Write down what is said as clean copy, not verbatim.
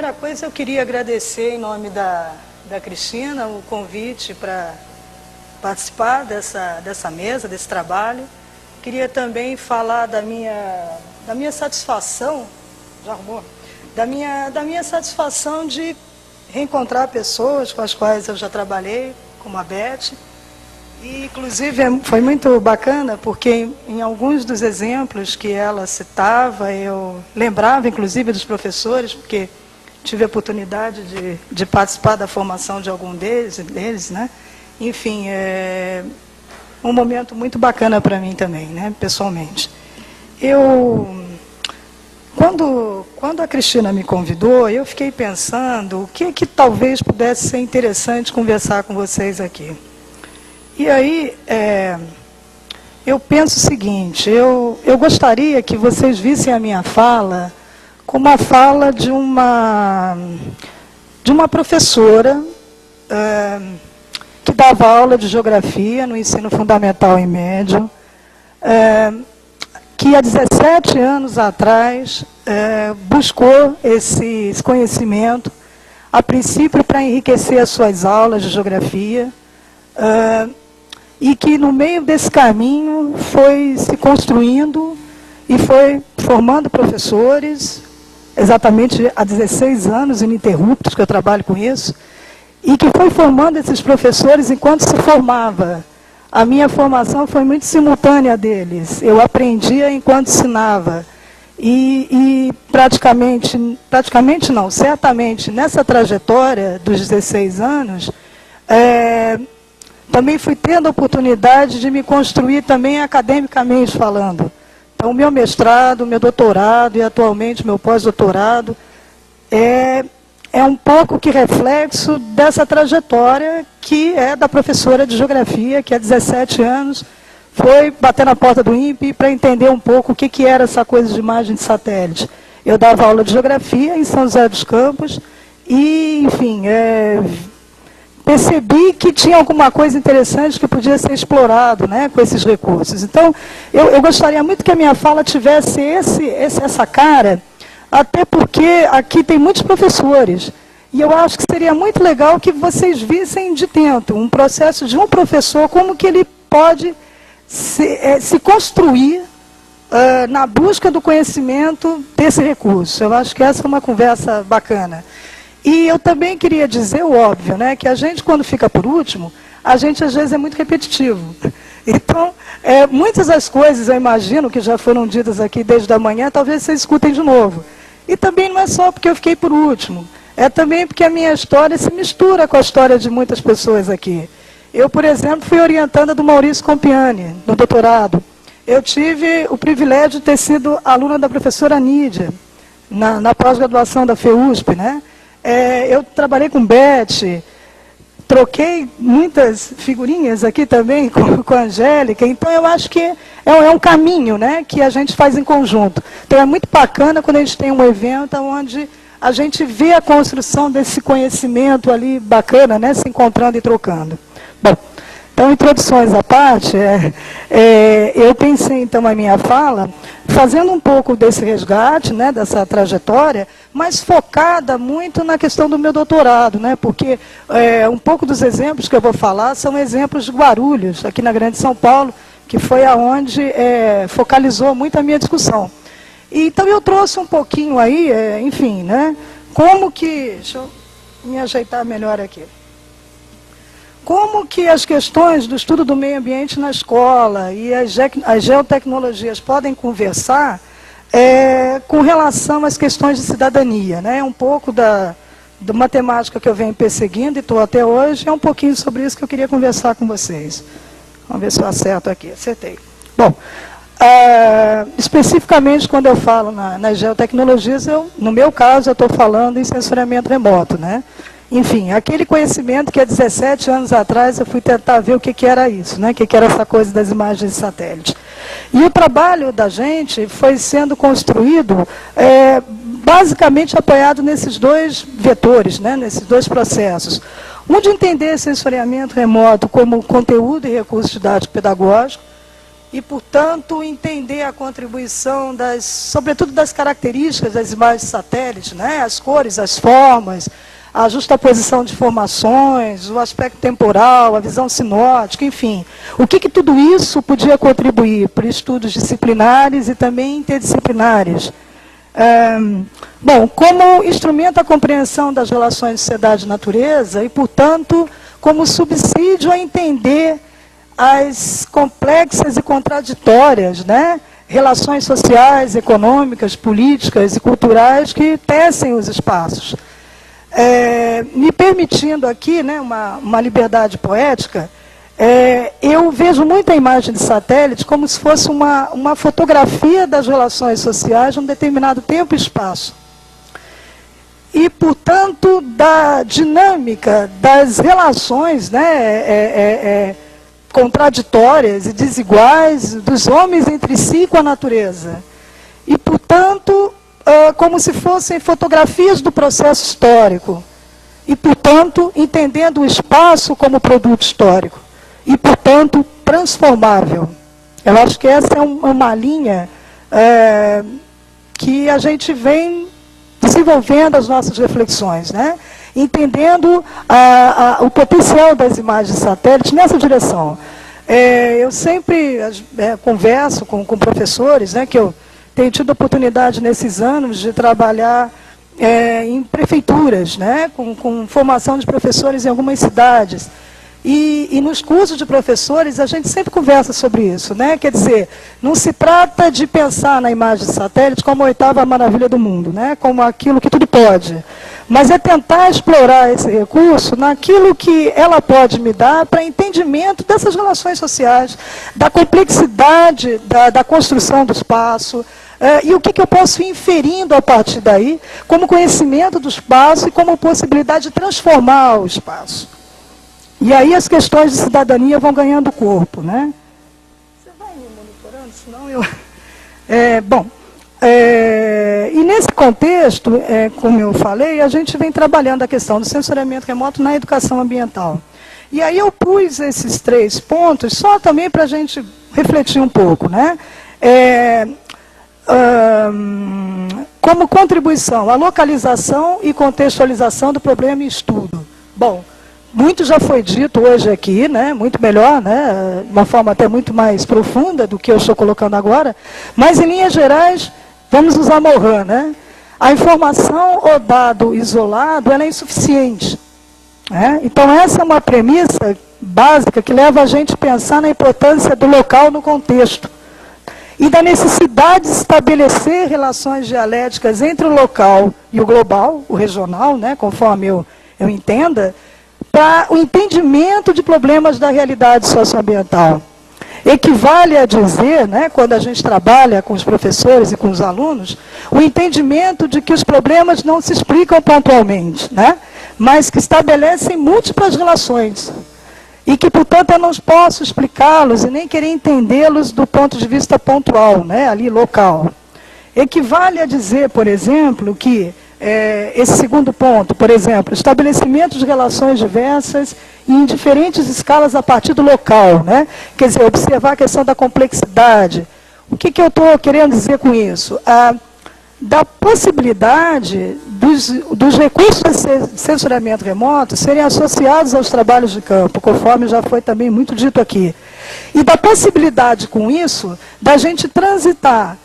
primeira coisa, eu queria agradecer em nome da Cristina o convite para participar dessa mesa, desse trabalho. Queria também falar da minha satisfação, já arrumou? Da minha satisfação de reencontrar pessoas com as quais eu já trabalhei, como a Beth. E, inclusive, foi muito bacana, porque em alguns dos exemplos que ela citava, eu lembrava, inclusive, dos professores, porque tive a oportunidade de participar da formação de algum deles, né? Enfim, é um momento muito bacana para mim também, né? Pessoalmente. Quando a Cristina me convidou, eu fiquei pensando o que talvez pudesse ser interessante conversar com vocês aqui. E aí, eu penso o seguinte, eu gostaria que vocês vissem a minha fala como a fala de uma professora que dava aula de geografia no ensino fundamental e médio, que há 17 anos atrás buscou esse conhecimento, a princípio para enriquecer as suas aulas de geografia, e que no meio desse caminho foi se construindo e foi formando professores, exatamente há 16 anos ininterruptos que eu trabalho com isso, e que foi formando esses professores enquanto se formava. A minha formação foi muito simultânea deles, eu aprendia enquanto ensinava. E praticamente não, certamente nessa trajetória dos 16 anos, também fui tendo a oportunidade de me construir também academicamente falando. Então, o meu mestrado, o meu doutorado e atualmente o meu pós-doutorado é um pouco que reflexo dessa trajetória que é da professora de geografia, que há 17 anos foi bater na porta do INPE para entender um pouco o que era essa coisa de imagem de satélite. Eu dava aula de geografia em São José dos Campos e, enfim, percebi que tinha alguma coisa interessante que podia ser explorado, né, com esses recursos. Então, eu gostaria muito que a minha fala tivesse essa cara, até porque aqui tem muitos professores. E eu acho que seria muito legal que vocês vissem de dentro um processo de um professor, como que ele pode se construir na busca do conhecimento desse recurso. Eu acho que essa é uma conversa bacana. E eu também queria dizer o óbvio, né, que a gente, quando fica por último, a gente às vezes é muito repetitivo. Então, muitas das coisas, eu imagino, que já foram ditas aqui desde a manhã, talvez vocês escutem de novo. E também não é só porque eu fiquei por último, é também porque a minha história se mistura com a história de muitas pessoas aqui. Eu, por exemplo, fui orientanda do Maurício Compiani, no doutorado. Eu tive o privilégio de ter sido aluna da professora Nídia, na pós-graduação da FEUSP, né? Eu trabalhei com Beth, troquei muitas figurinhas aqui também com a Angélica, então eu acho que é um caminho, né, que a gente faz em conjunto. Então é muito bacana quando a gente tem um evento onde a gente vê a construção desse conhecimento ali bacana, né, se encontrando e trocando. Bom, então, introduções à parte, eu pensei, então, a minha fala, fazendo um pouco desse resgate, né, dessa trajetória, mas focada muito na questão do meu doutorado, né, porque um pouco dos exemplos que eu vou falar são exemplos de Guarulhos, aqui na Grande São Paulo, que foi aonde focalizou muito a minha discussão. E, então, eu trouxe um pouquinho aí, enfim, né, como que... Deixa eu me ajeitar melhor aqui. Como que as questões do estudo do meio ambiente na escola e as geotecnologias podem conversar com relação às questões de cidadania, né? Um pouco da matemática que eu venho perseguindo e estou até hoje, é um pouquinho sobre isso que eu queria conversar com vocês. Vamos ver se eu acerto aqui. Acertei. Bom, especificamente quando eu falo nas geotecnologias, no meu caso, eu estou falando em sensoriamento remoto, né? Enfim, aquele conhecimento que há 17 anos atrás eu fui tentar ver o que era isso, né? O que era essa coisa das imagens de satélite. E o trabalho da gente foi sendo construído basicamente apoiado nesses dois vetores, né? Nesses dois processos. Um de entender sensoriamento remoto como conteúdo e recurso didático pedagógico, e, portanto, entender a contribuição, sobretudo das características das imagens de satélite, né? As cores, as formas, a justaposição de informações, o aspecto temporal, a visão sinótica, enfim. O que tudo isso podia contribuir para estudos disciplinares e também interdisciplinares? Bom, como instrumento à compreensão das relações de sociedade e natureza e, portanto, como subsídio a entender as complexas e contraditórias, né, relações sociais, econômicas, políticas e culturais que tecem os espaços. Me permitindo aqui, né, uma liberdade poética, eu vejo muito a imagem de satélite como se fosse uma fotografia das relações sociais de um determinado tempo e espaço. E, portanto, da dinâmica das relações, né, contraditórias e desiguais dos homens entre si com a natureza. E, portanto, como se fossem fotografias do processo histórico. E, portanto, entendendo o espaço como produto histórico. E, portanto, transformável. Eu acho que essa é uma linha que a gente vem desenvolvendo as nossas reflexões, né? Entendendo o potencial das imagens de satélite nessa direção. Eu sempre converso com professores, né, que eu tenho tido a oportunidade nesses anos de trabalhar em prefeituras, né, com formação de professores em algumas cidades. E nos cursos de professores, a gente sempre conversa sobre isso, né? Quer dizer, não se trata de pensar na imagem de satélite como a oitava maravilha do mundo, né? Como aquilo que tudo pode. Mas é tentar explorar esse recurso naquilo que ela pode me dar para entendimento dessas relações sociais, da complexidade da construção do espaço, e o que eu posso ir inferindo a partir daí, como conhecimento do espaço e como possibilidade de transformar o espaço. E aí as questões de cidadania vão ganhando corpo, né? Você vai me monitorando, senão eu... E nesse contexto, como eu falei, a gente vem trabalhando a questão do sensoriamento remoto na educação ambiental. E aí eu pus esses 3 pontos só também para a gente refletir um pouco, né? Como contribuição, a localização e contextualização do problema em estudo. Bom, muito já foi dito hoje aqui, né, muito melhor, né, de uma forma até muito mais profunda do que eu estou colocando agora, mas em linhas gerais, vamos usar Morin, né? A informação ou dado isolado, ela é insuficiente. Né? Então essa é uma premissa básica que leva a gente a pensar na importância do local no contexto. E da necessidade de estabelecer relações dialéticas entre o local e o global, o regional, né, conforme eu entenda, para o entendimento de problemas da realidade socioambiental. Equivale a dizer, né, quando a gente trabalha com os professores e com os alunos, o entendimento de que os problemas não se explicam pontualmente, né, mas que estabelecem múltiplas relações. E que, portanto, eu não posso explicá-los e nem querer entendê-los do ponto de vista pontual, né, ali local. Equivale a dizer, por exemplo, que esse segundo ponto, por exemplo, estabelecimento de relações diversas e em diferentes escalas a partir do local, né? Quer dizer, observar a questão da complexidade. O que eu estou querendo dizer com isso? Da possibilidade dos recursos de sensoriamento remoto serem associados aos trabalhos de campo, conforme já foi também muito dito aqui. E da possibilidade, com isso, da gente transitar